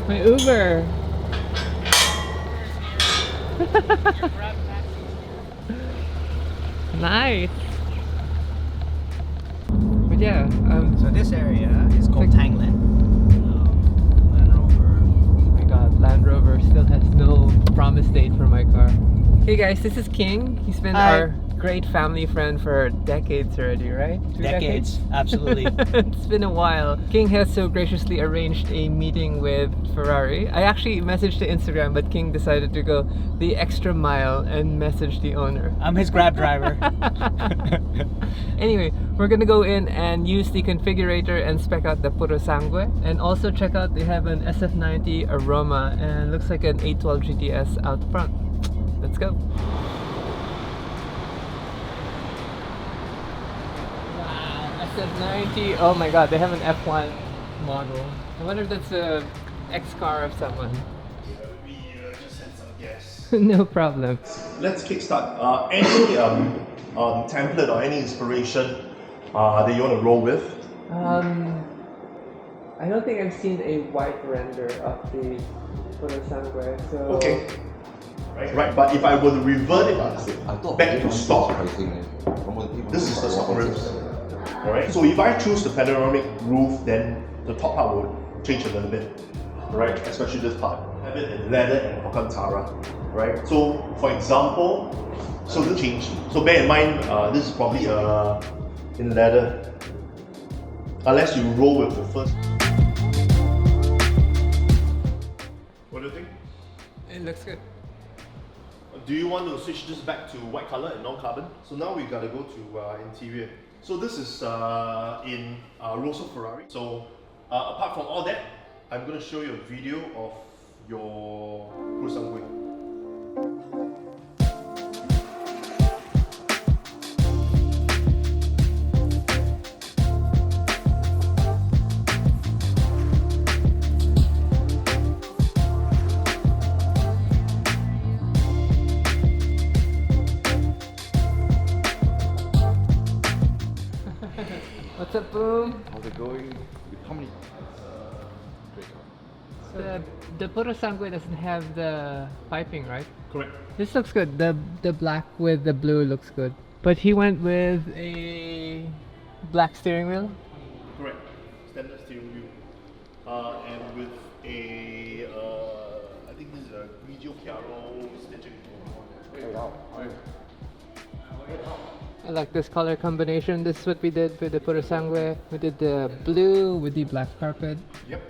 My Uber. Nice. But yeah, So this area is called like- Tangland. Land Rover. oh my god, Land Rover still has no promise date for my car. Hey guys, this is King. He's been Hi. our great family friend for decades already, right? 2 Decades, absolutely. It's been a while. King has so graciously arranged a meeting with Ferrari. I actually messaged to Instagram, but King decided to go the extra mile and message the owner. I'm his Grab driver. Anyway, we're gonna go in and use the configurator and spec out the Purosangue, and also check out they have an SF90 Aroma and looks like an 812 GTS out front. Let's go. Wow, SF90. Oh my god, they have an F1 model. I wonder if that's a X car of someone. We just had some guests. No problem. Let's kickstart. Any template or any inspiration that you want to roll with? I don't think I've seen a white render of the Purosangue, so... Okay. Right, but if I were to revert it back to stock, this is the stock rims. Alright, so if I choose the panoramic roof, then the top part will change a little bit. Right, especially this part. Have it in leather and Alcantara. Right, so for example, so the change. So bear in mind, this is probably in leather. Unless you roll with the first. What do you think? It looks good. Do you want to switch this back to white color and non-carbon? So now we gotta go to interior. So this is in Rosso Ferrari. So apart from all that, I'm gonna show you a video of your Purosangue. What's up, Boom? How's it going? How many? The Purosangue doesn't have the piping, right? Correct. This looks good. The black with the blue looks good. But he went with a black steering wheel. Correct. Standard steering wheel. And with a, I think this is a Grigio Chiaro stitching. I like this color combination. This is what we did with the Purosangue. We did the blue with the black carpet. Yep.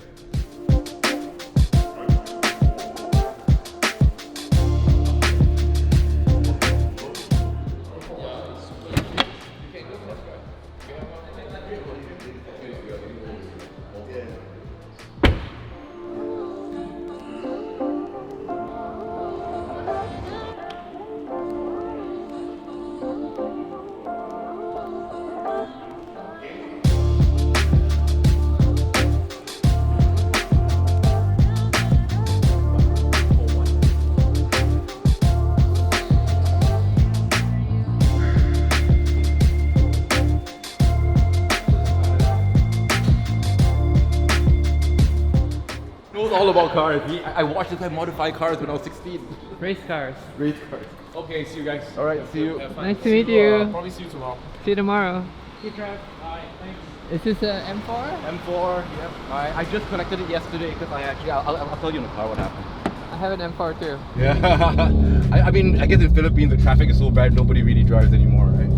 All about cars. I watched this guy modify cars when I was 16. Race cars. Great cars. Okay, see you guys. All right, see you. Nice to meet you. Probably see you tomorrow. See you tomorrow. Good drive. Bye. Thanks. Is this a M4? M4. Yep. I just connected it yesterday because I'll tell you in the car what happened. I have an M4 too. Yeah. I mean, I guess in Philippines the traffic is so bad nobody really drives anymore, right?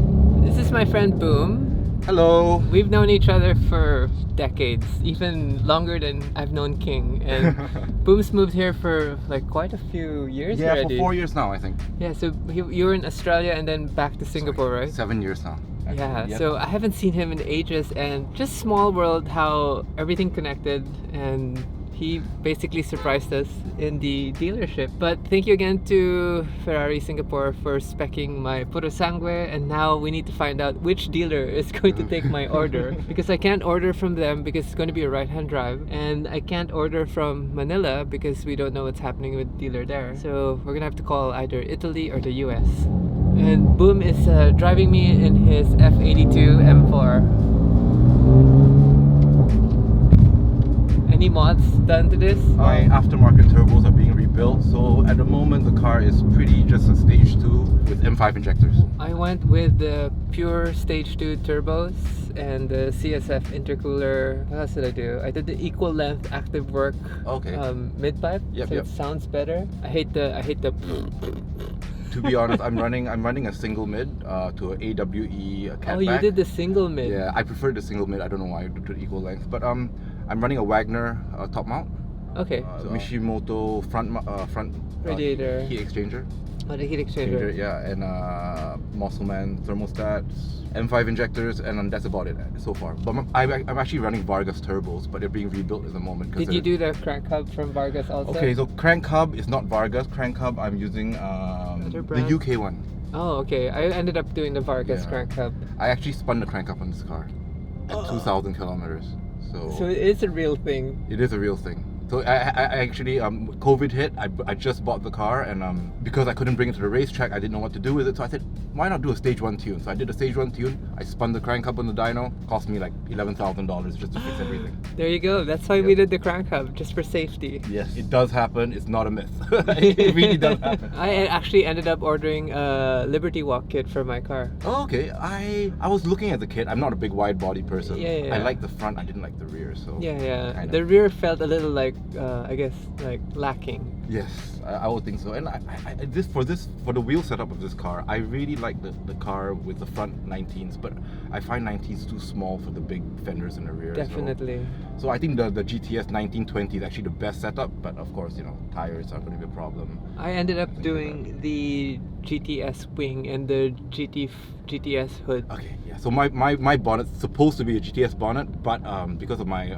This is my friend Boom. Hello. We've known each other for decades, even longer than I've known King. And Boom's moved here for like quite a few years Yeah, already. for 4 years now, I think. Yeah, so you were in Australia and then back to Singapore, right? 7 years now. actually. Yeah, Yep. so I haven't seen him in ages, and just small world how everything connected, and he basically surprised us in the dealership. But thank you again to Ferrari Singapore for speccing my Purosangue, and now we need to find out which dealer is going to take my order, because I can't order from them because it's going to be a right-hand drive, and I can't order from Manila because we don't know what's happening with the dealer there. So we're gonna have to call either Italy or the US. And Boom is driving me in his F82 M4. And any mods done to this? My aftermarket turbos are being rebuilt, so at the moment the car is pretty just a stage 2 with M5 injectors. I went with the pure stage 2 turbos and the CSF intercooler. What else did I do? I did the equal length active work Okay. mid pipe, Yep, so yep. it sounds better. I hate the. To be honest, I'm running a single mid to a AWE catback. Oh, you did the single mid. Yeah, I prefer the single mid. I don't know why I do the equal length, but I'm running a Wagner top mount, Okay. Mishimoto front Radiator. heat exchanger. Oh, the heat exchanger. Yeah, and Muscleman thermostats, M5 injectors, and that's about it so far. But I'm actually running Vargas turbos, but they're being rebuilt at the moment. Did you do the crank hub from Vargas also? Okay, so crank hub is not Vargas. Crank hub I'm using the brand? UK one. Oh, okay. I ended up doing the Vargas Yeah. crank hub. I actually spun the crank up on this car at 2,000 kilometers. So it is a real thing. It is a real thing. So I actually COVID hit. I just bought the car, and because I couldn't bring it to the racetrack, I didn't know what to do with it. So I said, why not do a stage 1 tune? So I did a stage 1 tune. I spun the crank up on the dyno. Cost me like $11,000 just to fix everything. There you go. That's why we did the crank hub, just for safety. Yes, it does happen. It's not a myth. It really does happen. I actually ended up ordering a Liberty Walk kit for my car. Oh, okay. I was looking at the kit. I'm not a big wide body person. Yeah. I like the front. I didn't like the rear. So Yeah. kinda. The rear felt a little like, I guess, like lacking. Yes, I would think so. And for the wheel setup of this car, I really like the car with the front 19s, but I find 19s too small for the big fenders in the rear. Definitely. So I think the GTS 1920 is actually the best setup, but of course, tires are going to be a problem. I ended up doing the GTS wing and the GTS hood. Okay, yeah. So my bonnet's supposed to be a GTS bonnet, but because of my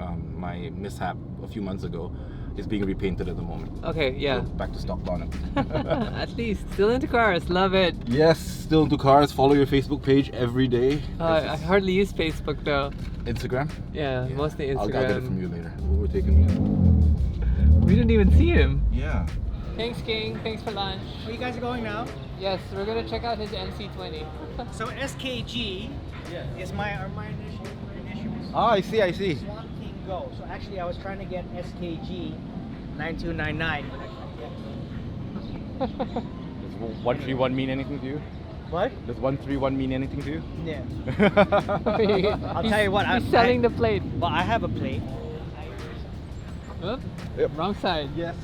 my mishap a few months ago, it's being repainted at the moment. Okay, yeah. So back to stock bonnet. At least still into cars, love it. Yes, still into cars. Follow your Facebook page every day. I hardly use Facebook though. Instagram? Yeah, mostly Instagram. I'll get it from you later. We're taking me. We didn't even see him. Yeah. Thanks, King. Thanks for lunch. Where you guys are going now? Yes, we're gonna check out his MC20. So SKG is my initial Ah, I see. Swamp King Go. So actually, I was trying to get SKG 9299. Does 131 mean anything to you? What? Does 131 mean anything to you? Yeah. I'll tell you what, He's selling the plate. Well, I have a plate. Oop, Yep. wrong side. Yes.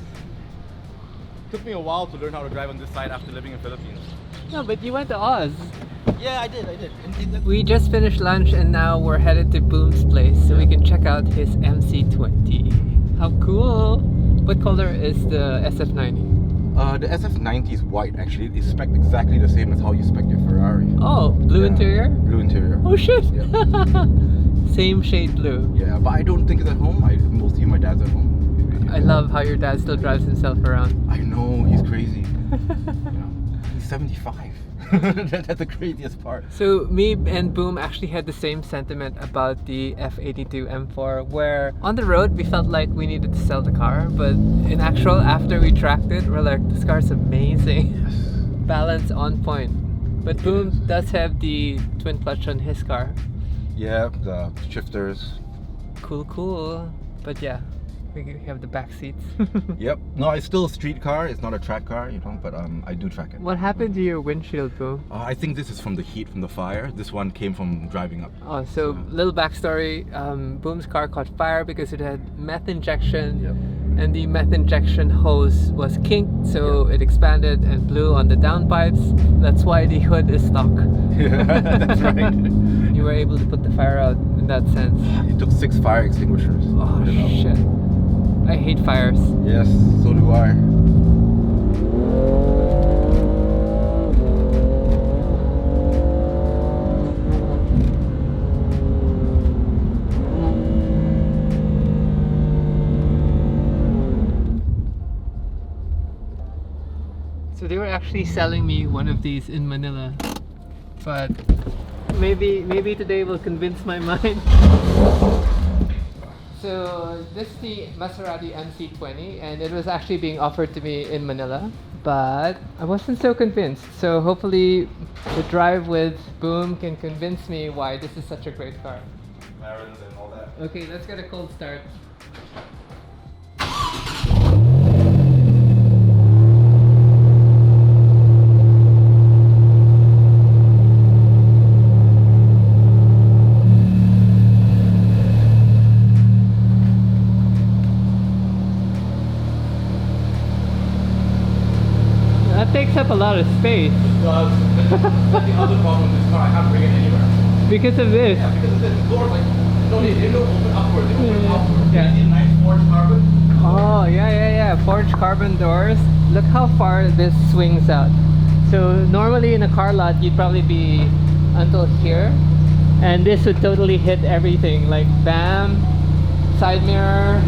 Took me a while to learn how to drive on this side after living in Philippines. No, but you went to Oz. Yeah, I did. We just finished lunch and now we're headed to Boom's place so we can check out his MC20. How cool! What color is the SF90? The SF90 is white actually. It's spec exactly the same as how you spec your Ferrari. Oh, blue Yeah. interior? Blue interior. Oh shit! Yeah. Same shade blue. Yeah, but I don't think it's at home. Mostly my dad's at home. I love how your dad still drives himself around. I know, he's crazy. He's 75. That's the craziest part. So me and Boom actually had the same sentiment about the F82 M4 where on the road we felt like we needed to sell the car, but in actual after we tracked it we're like, this car's amazing. Yes. Balance on point. But Boom does have the twin clutch on his car. Yeah, the shifters. Cool. But yeah, we have the back seats. Yep. No, it's still a street car. It's not a track car, but I do track it. What happened to your windshield, Boom? I think this is from the heat from the fire. This one came from driving up. Oh, so little backstory. Boom's car caught fire because it had meth injection. Yep. And the meth injection hose was kinked, so it expanded and blew on the downpipes. That's why the hood is stock. Yeah, that's right. You were able to put the fire out in that sense. It took 6 fire extinguishers. Oh to put it out. shit. I hate fires. Yes, so do I. So they were actually selling me one of these in Manila. But maybe today will convince my mind. So this is the Maserati MC20 and it was actually being offered to me in Manila, but I wasn't so convinced. So hopefully the drive with Boom can convince me why this is such a great car. McLarens and all that. Okay, let's get a cold start. takes up a lot of space That's the other problem with this car. I can't bring it anywhere. because of this. Yeah, because of this. The doors they don't open upward. They open outward. Yeah. See a nice forged carbon. Oh, yeah. Forged carbon doors. Look how far this swings out. So normally in a car lot, you'd probably be until here. And this would totally hit everything. Like, bam, side mirror,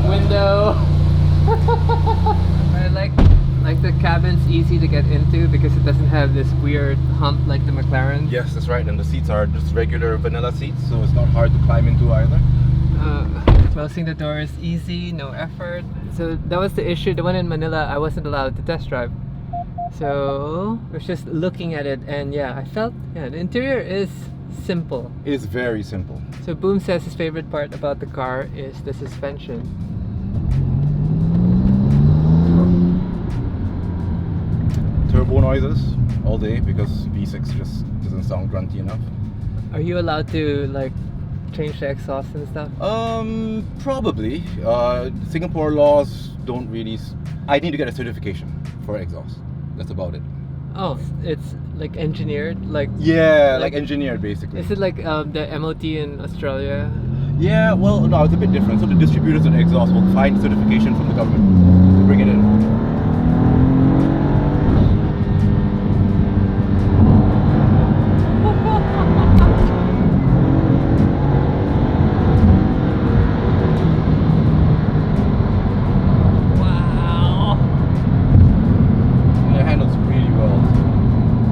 window. I like the cabin's easy to get into because it doesn't have this weird hump like the McLaren. Yes, that's right. And the seats are just regular vanilla seats, so it's not hard to climb into either. Closing the door is easy, no effort. So that was the issue. The one in Manila, I wasn't allowed to test drive. So I was just looking at it, and yeah, I felt the interior is simple. It is very simple. So Boom says his favorite part about the car is the suspension. Turbo noises all day because V6 just doesn't sound grunty enough. Are you allowed to like change the exhaust and stuff? Probably. Singapore laws don't really. I need to get a certification for exhaust. That's about it. Oh, it's like engineered, like Yeah, like engineered basically. is it like the MOT in Australia? Yeah, well, no, it's a bit different. So the distributors and exhaust will find certification from the government to bring it in.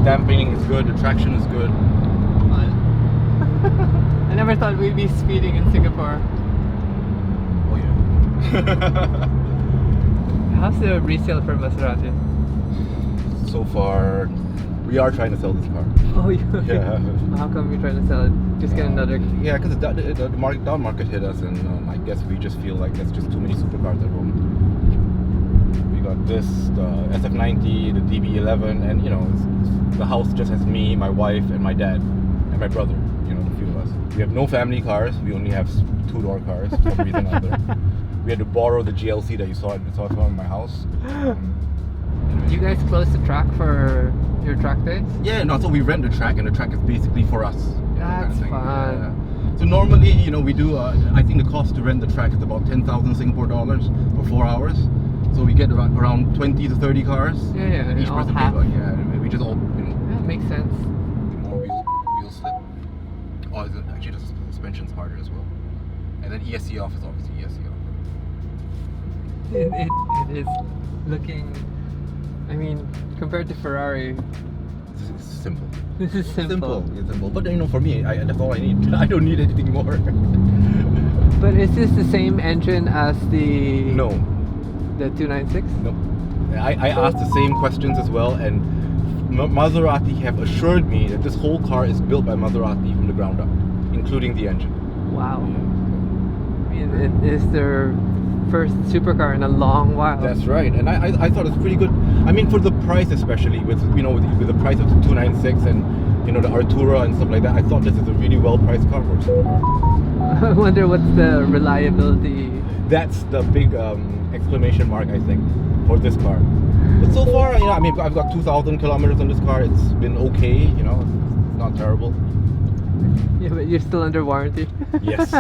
Damping is good, the traction is good. I never thought we'd be speeding in Singapore. Oh yeah. How's the resale for Maserati? So far, we are trying to sell this car. Oh, Yeah. How come you're trying to sell it? Just get another. Yeah, because the down market hit us, and I guess we just feel like there's just too many supercars at home. We got this, the SF90, the DB11, and the house just has me, my wife, and my dad, and my brother. The few of us. We have no family cars. We only have two-door cars for some reason or other. We had to borrow the GLC that you saw in my house. You guys close the track for your track days? Yeah, no. So we rent the track, and the track is basically for us. That's fun. Yeah. So normally, we do. I think the cost to rent the track is about 10,000 Singapore dollars for 4 hours. So we get around 20 to 30 cars. Yeah. Each all person half. pays we just all. That makes sense. More wheel slip. Oh, actually the suspension's harder as well. And then ESC off is obviously ESC off. It is looking. I mean, compared to Ferrari, It's simple. this is simple. It's simple. But for me, that's all I need. I don't need anything more. But is this the same engine as the No. the 296? No. I asked the same questions as well, and Maserati have assured me that this whole car is built by Maserati from the ground up, including the engine. Wow. I mean, it is their first supercar in a long while. That's right, and I thought it's pretty good. I mean, for the price, especially with with the price of the 296 and the Artura and stuff like that, I thought this is a really well-priced car for a supercar. I wonder what's the reliability. That's the big exclamation mark, I think, for this car. But so far, I've got 2,000 kilometers on this car. It's been okay, it's not terrible. Yeah, but you're still under warranty. Yes,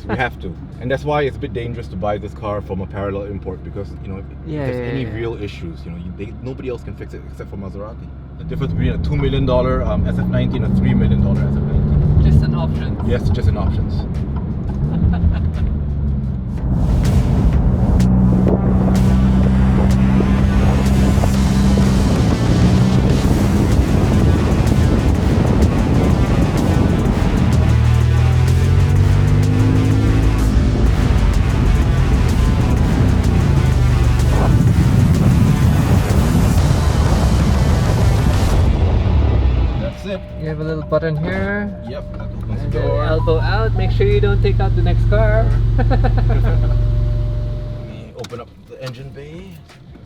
we have to, and that's why it's a bit dangerous to buy this car from a parallel import because if there's any real issues, nobody else can fix it except for Maserati. The difference between a $2 million SF90 and a $3 million SF90. Just an option. Yes, just in options. You have a little button here. Yep, that opens the And then door. elbow out. Make sure you don't take out the next car. Let me open up the engine bay.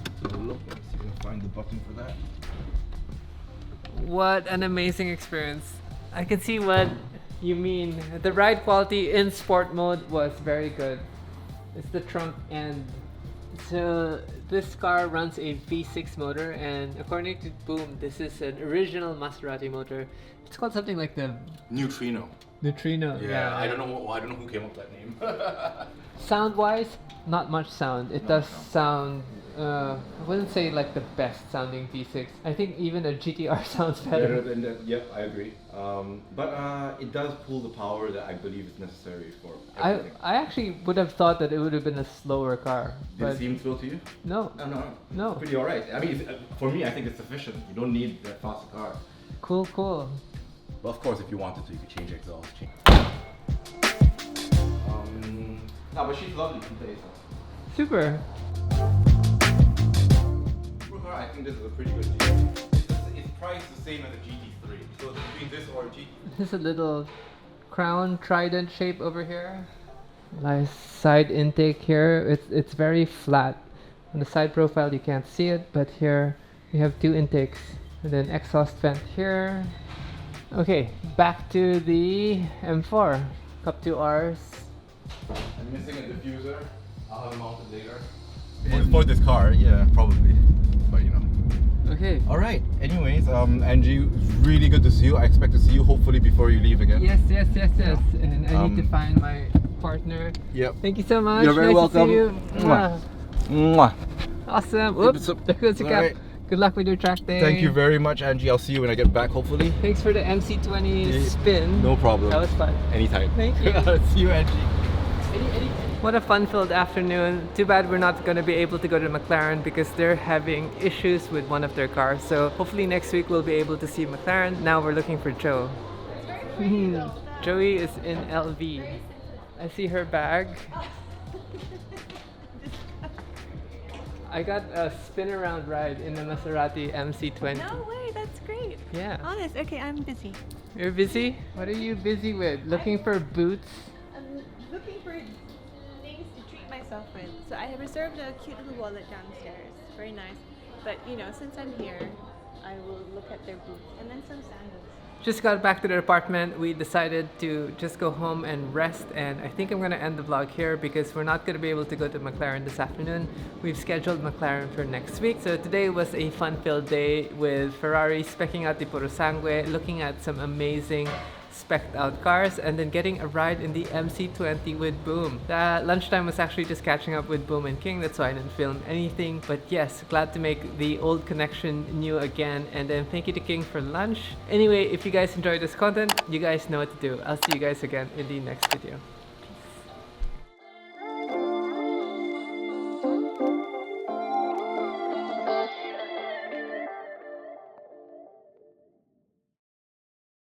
Let's have a look. Let's see if we can find the button for that. What an amazing experience. I can see what you mean. The ride quality in sport mode was very good. It's the trunk end So this car runs a V6 motor, and according to Boom, this is an original Maserati motor. It's called something like the Neutrino. Neutrino. Yeah, I don't know who came up with that name. Sound-wise, not much sound. It does sound. I wouldn't say like the best sounding V6. I think even a GTR sounds better. Than that, yep, I agree. But it does pull the power that I believe is necessary for everything. I actually would have thought that it would have been a slower car. Did But it seem slow to you? no, No. It's pretty alright. I mean, for me, I think it's sufficient. You don't need that fast car. cool. But of course, if you wanted to, you could change exhaust. No, but she's lovely. She plays. Super. For her, I think this is a pretty good deal. It's priced the same as a GT3. So between this or a GT. There's a little crown trident shape over here. Nice side intake here. It's very flat. On the side profile you can't see it, but here we have two intakes and then exhaust vent here. Okay, back to the M4. Cup 2Rs. I'm missing a diffuser. I'll have it mounted later. For this car, yeah, probably. But you know. Okay. Alright, anyways, Angie, really good to see you. I expect to see you hopefully before you leave again. Yes. And I need to find my partner. Yep. Thank you so much. You're very nice welcome. To see you. Mwah. Mwah. Awesome. Oops. It's There goes the cap. alright. Good luck with your track day. Thank you very much, Angie. I'll see you when I get back, hopefully. Thanks for the MC20 spin. No problem. That was fun. Anytime. Thank you. See you, Angie. What a fun-filled afternoon. Too bad we're not going to be able to go to McLaren because they're having issues with one of their cars. So hopefully next week we'll be able to see McLaren. Now we're looking for Joe. Joey is in LV. I see her bag. I got a spin-around ride in the Maserati MC20. No way, that's great. Yeah. Honest, okay, I'm busy. You're busy? What are you busy with? Looking for boots? I'm looking for things to treat myself with. So I have reserved a cute little wallet downstairs. Very nice. But you know, since I'm here, I will look at their boots and then some sandals. Just got back to the apartment. We decided to just go home and rest, and I think I'm gonna end the vlog here because we're not gonna be able to go to McLaren this afternoon. We've scheduled McLaren for next week. So today was a fun-filled day with Ferrari specking out the Purosangue, looking at some amazing spec'd out cars, and then getting a ride in the MC20 with Boom. Lunchtime was actually just catching up with Boom and King, that's why I didn't film anything. But yes, glad to make the old connection new again. And then thank you to King for lunch. Anyway, if you guys enjoyed this content, you guys know what to do. I'll see you guys again in the next video.